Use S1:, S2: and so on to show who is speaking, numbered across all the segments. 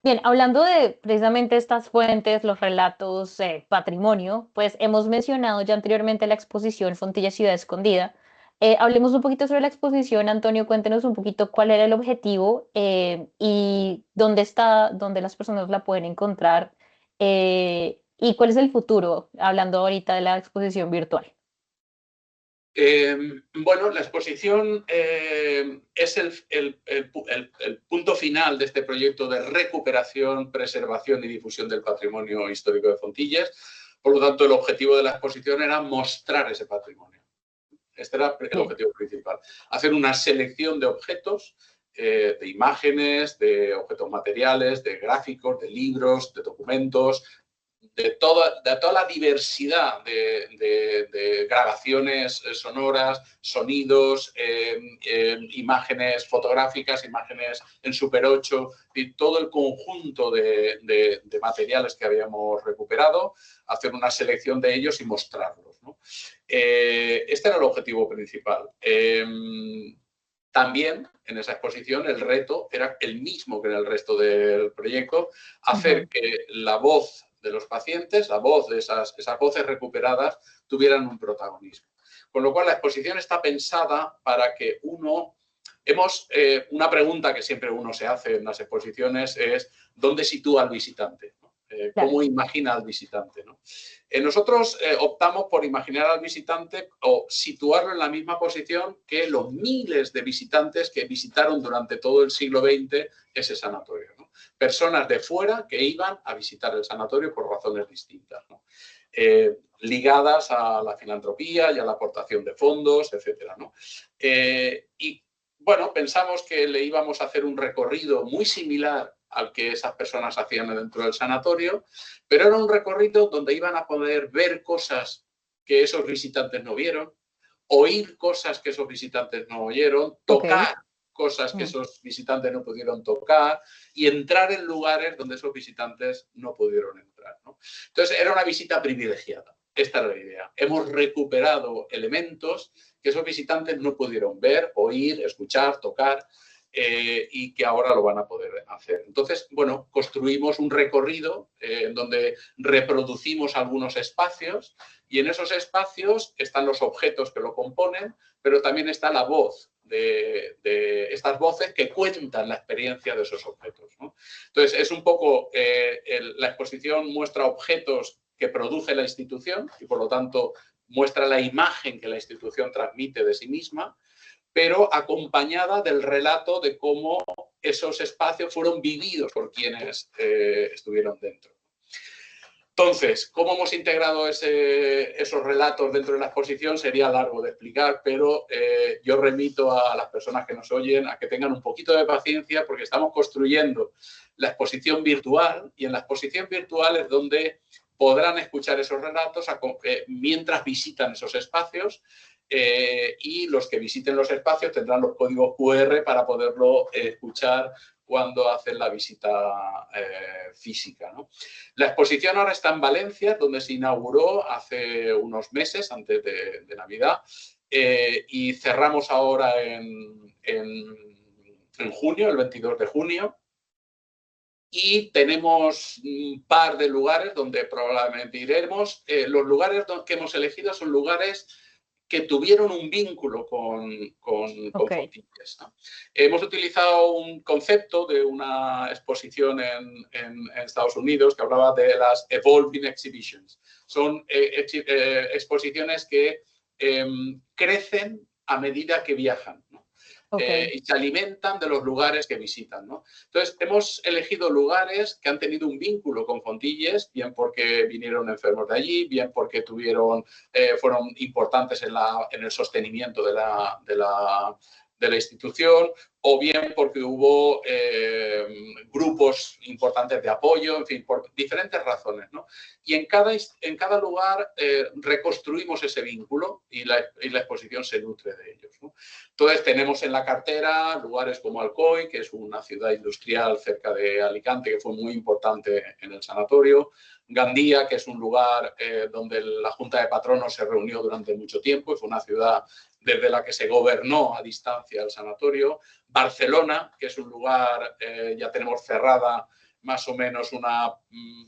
S1: Bien, hablando de precisamente estas fuentes, los relatos, patrimonio, pues hemos mencionado ya anteriormente la exposición Fontilla Ciudad Escondida. Hablemos un poquito sobre la exposición, Antonio, cuéntenos un poquito cuál era el objetivo y dónde está, dónde las personas la pueden encontrar y cuál es el futuro, hablando ahorita de la exposición virtual.
S2: Bueno, la exposición es el punto final de este proyecto de recuperación, preservación y difusión del patrimonio histórico de Fontilles. Por lo tanto, el objetivo de la exposición era mostrar ese patrimonio. Este era el
S1: Bien.
S2: objetivo principal. Hacer una selección de objetos, de imágenes, de objetos materiales, de gráficos, de libros, de documentos, de toda la diversidad de grabaciones sonoras, sonidos, imágenes fotográficas, imágenes en Super 8, y todo el conjunto de materiales que habíamos recuperado, hacer una selección de ellos y mostrarlos, ¿no? Este era el objetivo principal. También en esa exposición el reto era el mismo que en el resto del proyecto, hacer
S1: Ujú.
S2: que la voz de los pacientes, la voz de esas voces recuperadas, tuvieran un protagonismo. Con lo cual la exposición está pensada para que una pregunta que siempre uno se hace en las exposiciones es ¿dónde sitúa al visitante?
S1: Claro.
S2: ¿Cómo imagina al visitante? ¿No? Nosotros optamos por imaginar al visitante o situarlo en la misma posición que los miles de visitantes que visitaron durante todo el siglo XX ese sanatorio, ¿no? Personas de fuera que iban a visitar el sanatorio por razones distintas, ¿no? Ligadas a la filantropía y a la aportación de fondos, etcétera, ¿no? Y bueno, pensamos que le íbamos a hacer un recorrido muy similar al que esas personas hacían dentro del sanatorio, pero era un recorrido donde iban a poder ver cosas que esos visitantes no vieron, oír cosas que esos visitantes no oyeron,
S1: Ok.
S2: tocar cosas que
S1: Mm.
S2: esos visitantes no pudieron tocar y entrar en lugares donde esos visitantes no pudieron entrar, ¿no? Entonces, era una visita privilegiada. Esta era la idea. Hemos recuperado elementos que esos visitantes no pudieron ver, oír, escuchar, tocar, y que ahora lo van a poder hacer. Entonces, bueno, construimos un recorrido en donde reproducimos algunos espacios y en esos espacios están los objetos que lo componen, pero también está la voz de estas voces que cuentan la experiencia de esos objetos, ¿no? Entonces, es un poco, la exposición muestra objetos que produce la institución y, por lo tanto, muestra la imagen que la institución transmite de sí misma, pero acompañada del relato de cómo esos espacios fueron vividos por quienes estuvieron dentro. Entonces, ¿cómo hemos integrado esos relatos dentro de la exposición? Sería largo de explicar, pero yo remito a las personas que nos oyen a que tengan un poquito de paciencia porque estamos construyendo la exposición virtual y en la exposición virtual es donde podrán escuchar esos relatos mientras visitan esos espacios, y los que visiten los espacios tendrán los códigos QR para poderlo escuchar cuando hacen la visita física, ¿no? La exposición ahora está en Valencia, donde se inauguró hace unos meses, antes de Navidad, y cerramos ahora en junio, el 22 de junio, y tenemos un par de lugares donde probablemente iremos. Los lugares que hemos elegido son lugares que tuvieron un vínculo con
S1: Ok.
S2: Fontilles, ¿no? Hemos utilizado un concepto de una exposición en Estados Unidos que hablaba de las Evolving Exhibitions. Son exposiciones que crecen a medida que viajan, ¿no?
S1: Ok.
S2: Y se alimentan de los lugares que visitan, ¿no? Entonces, hemos elegido lugares que han tenido un vínculo con Fontilles, bien porque vinieron enfermos de allí, bien porque fueron importantes en el sostenimiento de la institución, o bien porque hubo grupos importantes de apoyo, en fin, por diferentes razones, ¿no? Y en cada lugar reconstruimos ese vínculo y la exposición se nutre de ellos, ¿no? Entonces tenemos en la cartera lugares como Alcoy, que es una ciudad industrial cerca de Alicante que fue muy importante en el sanatorio, Gandía, que es un lugar donde la Junta de Patronos se reunió durante mucho tiempo y fue una ciudad desde la que se gobernó a distancia el sanatorio, Barcelona, que es un lugar, ya tenemos cerrada más o menos una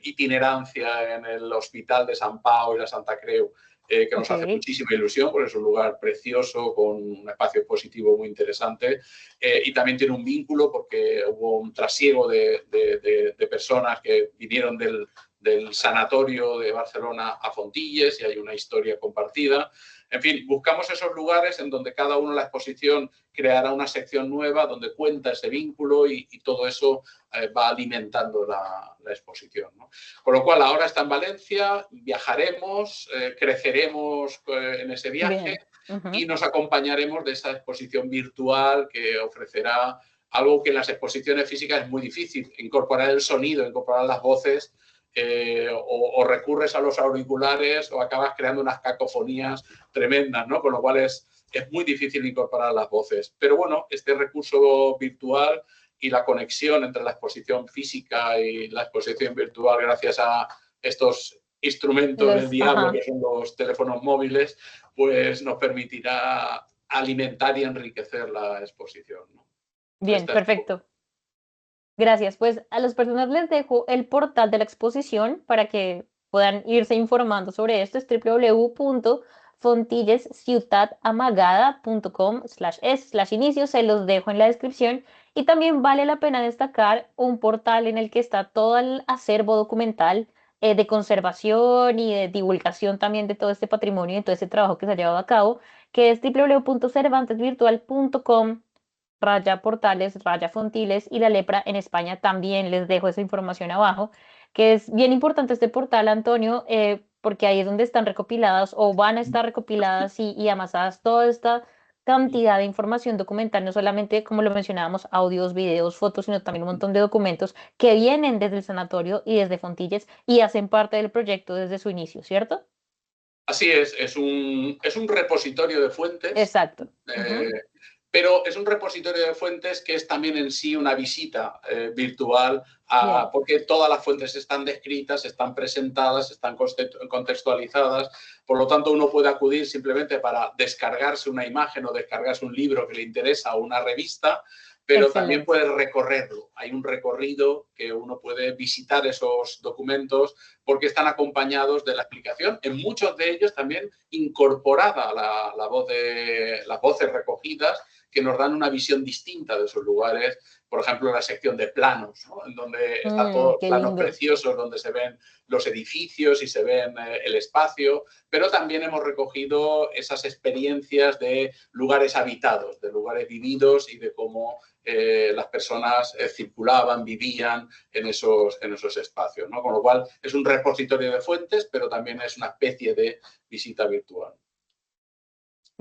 S2: itinerancia en el Hospital de Sant Pau y la Santa Creu, que nos hace muchísima ilusión, porque es un lugar precioso, con un espacio expositivo muy interesante, y también tiene un vínculo porque hubo un trasiego de personas que vinieron del sanatorio de Barcelona a Fontilles, y hay una historia compartida. En fin, buscamos esos lugares en donde cada uno en la exposición creará una sección nueva donde cuenta ese vínculo, y todo eso va alimentando la exposición, ¿no? Con lo cual, ahora está en Valencia, viajaremos, creceremos en ese viaje y nos acompañaremos de esa exposición virtual que ofrecerá algo que en las exposiciones físicas es muy difícil: incorporar el sonido, incorporar las voces. O recurres a los auriculares o acabas creando unas cacofonías tremendas, ¿no? Con lo cual es muy difícil incorporar las voces. Pero bueno, este recurso virtual y la conexión entre la exposición física y la exposición virtual, gracias a estos instrumentos del diablo que son los teléfonos móviles, pues nos permitirá alimentar y enriquecer la exposición, ¿no?
S1: Bien, perfecto. Gracias. Pues a las personas les dejo el portal de la exposición para que puedan irse informando sobre esto. Es www.fontillesciutadamagada.com/es/inicio. Se los dejo en la descripción. Y también vale la pena destacar un portal en el que está todo el acervo documental de conservación y de divulgación también de todo este patrimonio y de todo este trabajo que se ha llevado a cabo, que es www.cervantesvirtual.com /portales, /fontiles, y la lepra en España. También les dejo esa información abajo, que es bien importante este portal, Antonio, porque ahí es donde están recopiladas o van a estar recopiladas y amasadas toda esta cantidad de información documental, no solamente, como lo mencionábamos, audios, videos, fotos, sino también un montón de documentos que vienen desde el sanatorio y desde Fontilles y hacen parte del proyecto desde su inicio, ¿cierto?
S2: Así es un repositorio de fuentes.
S1: Exacto.
S2: Pero es un repositorio de fuentes que es también en sí una visita virtual, porque todas las fuentes están descritas, están presentadas, están contextualizadas. Por lo tanto, uno puede acudir simplemente para descargarse una imagen o descargarse un libro que le interesa o una revista, pero también puede recorrerlo. Hay un recorrido que uno puede visitar esos documentos porque están acompañados de la explicación, en muchos de ellos también incorporada las voces recogidas, que nos dan una visión distinta de esos lugares. Por ejemplo, la sección de planos, ¿no? En donde están todos planos preciosos, donde se ven los edificios y se ven el espacio, pero también hemos recogido esas experiencias de lugares habitados, de lugares vividos y de cómo las personas circulaban, vivían en esos espacios, ¿no? Con lo cual es un repositorio de fuentes, pero también es una especie de visita virtual.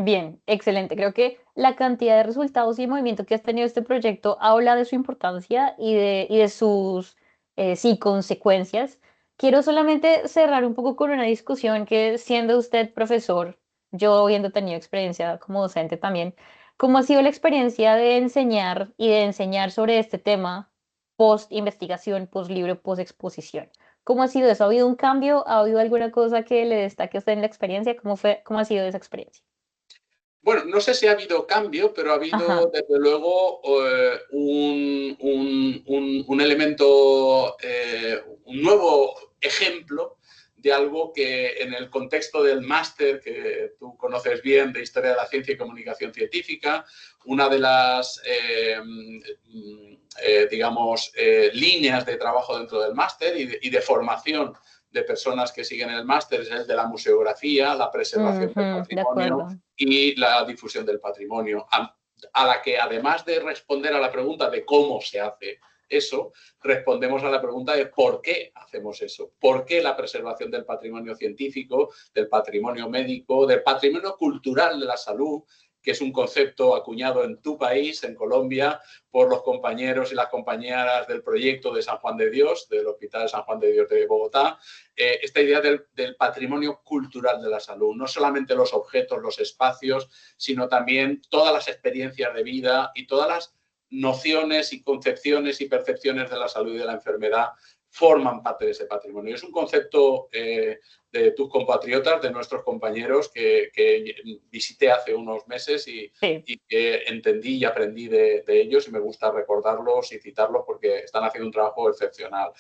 S1: Bien, excelente. Creo que la cantidad de resultados y movimiento que has tenido este proyecto habla de su importancia y de sus consecuencias. Quiero solamente cerrar un poco con una discusión que, siendo usted profesor, yo habiendo tenido experiencia como docente también, ¿cómo ha sido la experiencia de enseñar y de enseñar sobre este tema post investigación, post libro, post exposición? ¿Cómo ha sido eso? ¿Ha habido un cambio? ¿Ha habido alguna cosa que le destaque a usted en la experiencia? ¿Cómo ha sido esa experiencia?
S2: Bueno, no sé si ha habido cambio, pero ha habido desde luego un elemento, un nuevo ejemplo de algo que en el contexto del máster, que tú conoces bien, de Historia de la Ciencia y Comunicación Científica, una de las, líneas de trabajo dentro del máster y de formación de personas que siguen el máster es el de la museografía, la preservación del patrimonio y la difusión del patrimonio, a la que, además de responder a la pregunta de cómo se hace eso, respondemos a la pregunta de por qué hacemos eso, por qué la preservación del patrimonio científico, del patrimonio médico, del patrimonio cultural de la salud, que es un concepto acuñado en tu país, en Colombia, por los compañeros y las compañeras del proyecto de San Juan de Dios, del Hospital San Juan de Dios de Bogotá. Esta idea del patrimonio cultural de la salud, no solamente los objetos, los espacios, sino también todas las experiencias de vida y todas las nociones y concepciones y percepciones de la salud y de la enfermedad forman parte de ese patrimonio. Es un concepto de tus compatriotas, de nuestros compañeros que visité hace unos meses y que entendí y aprendí de ellos, y me gusta recordarlos y citarlos porque están haciendo un trabajo excepcional.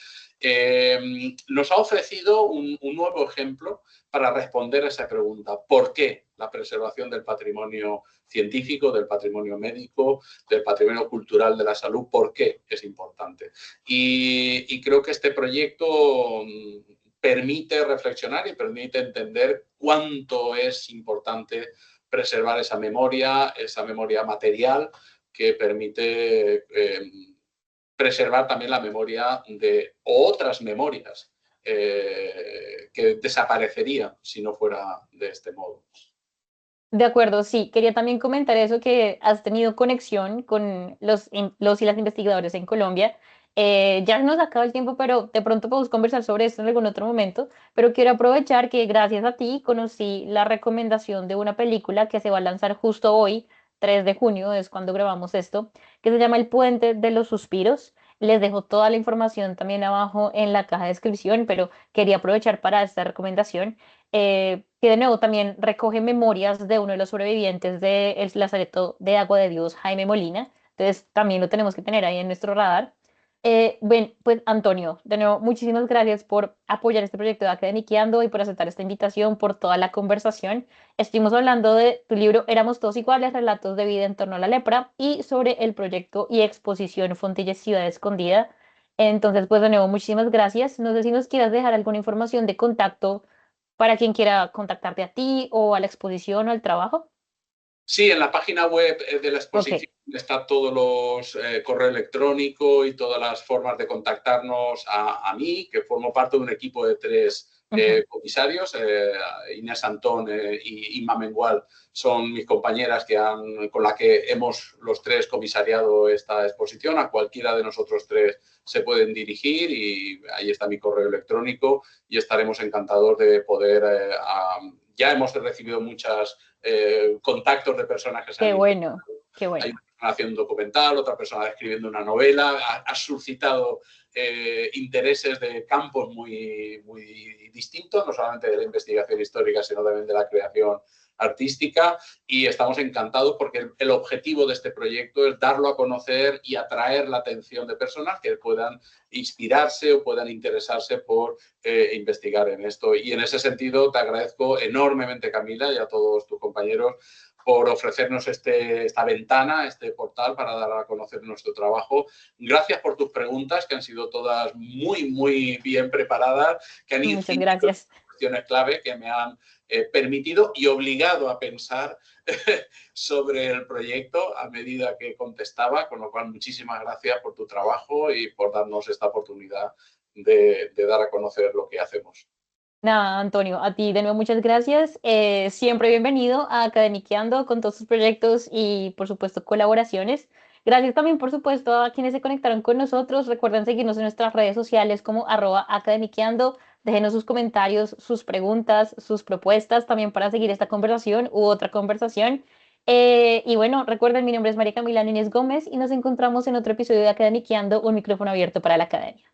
S2: Nos ha ofrecido un nuevo ejemplo para responder a esa pregunta. ¿Por qué la preservación del patrimonio científico, del patrimonio médico, del patrimonio cultural de la salud? ¿Por qué es importante? Y creo que este proyecto permite reflexionar y permite entender cuánto es importante preservar esa memoria material que permite preservar también la memoria de otras memorias que desaparecerían si no fuera de este modo.
S1: De acuerdo, sí. Quería también comentar eso, que has tenido conexión con los y las investigadores en Colombia. Ya nos acaba el tiempo, pero de pronto podemos conversar sobre esto en algún otro momento. Pero quiero aprovechar que gracias a ti conocí la recomendación de una película que se va a lanzar justo hoy, 3 de junio, es cuando grabamos esto, que se llama El Puente de los Suspiros. Les dejo toda la información también abajo en la caja de descripción, pero quería aprovechar para esta recomendación, que de nuevo también recoge memorias de uno de los sobrevivientes del Lazareto de Agua de Dios, Jaime Molina. Entonces también lo tenemos que tener ahí en nuestro radar. Bien, pues Antonio, de nuevo, muchísimas gracias por apoyar este proyecto de Academiqueando y por aceptar esta invitación, por toda la conversación. Estuvimos hablando de tu libro Éramos todos iguales, relatos de vida en torno a la lepra, y sobre el proyecto y exposición Fontilla Ciudad Escondida. Entonces, pues de nuevo, muchísimas gracias. No sé si nos quieras dejar alguna información de contacto para quien quiera contactarte a ti o a la exposición o al trabajo.
S2: Sí, en la página web de la
S1: Ok,
S2: exposición está todos los correo electrónico y todas las formas de contactarnos a mí, que formo parte de un equipo de 3
S1: ujú,
S2: comisarios. Inés Antón y Inma Mengual son mis compañeras con las que hemos los 3 comisariado esta exposición. A cualquiera de nosotros 3 se pueden dirigir y ahí está mi correo electrónico y estaremos encantados de poder... ya hemos recibido muchas contactos de personas que se han
S1: qué
S2: interesado.
S1: bueno, qué
S2: Hay
S1: bueno.
S2: una persona haciendo un documental, otra persona escribiendo una novela. Ha suscitado intereses de campos muy distintos, no solamente de la investigación histórica, sino también de la creación artística, y estamos encantados porque el objetivo de este proyecto es darlo a conocer y atraer la atención de personas que puedan inspirarse o puedan interesarse por investigar en esto. Y en ese sentido te agradezco enormemente, Camila, y a todos tus compañeros por ofrecernos esta ventana, este portal para dar a conocer nuestro trabajo. Gracias por tus preguntas, que han sido todas muy bien preparadas, que han
S1: Muchas
S2: incidido
S1: gracias.
S2: en cuestiones clave que me han permitido y obligado a pensar sobre el proyecto a medida que contestaba, con lo cual muchísimas gracias por tu trabajo y por darnos esta oportunidad de dar a conocer lo que hacemos.
S1: Nada, Antonio, a ti de nuevo muchas gracias. Siempre bienvenido a Academiqueando con todos sus proyectos y, por supuesto, colaboraciones. Gracias también, por supuesto, a quienes se conectaron con nosotros. Recuerden seguirnos en nuestras redes sociales como @academiqueando. Déjenos sus comentarios, sus preguntas, sus propuestas también para seguir esta conversación u otra conversación. Y bueno, recuerden, mi nombre es María Camila Núñez Gómez y nos encontramos en otro episodio de Academiqueando, un micrófono abierto para la academia.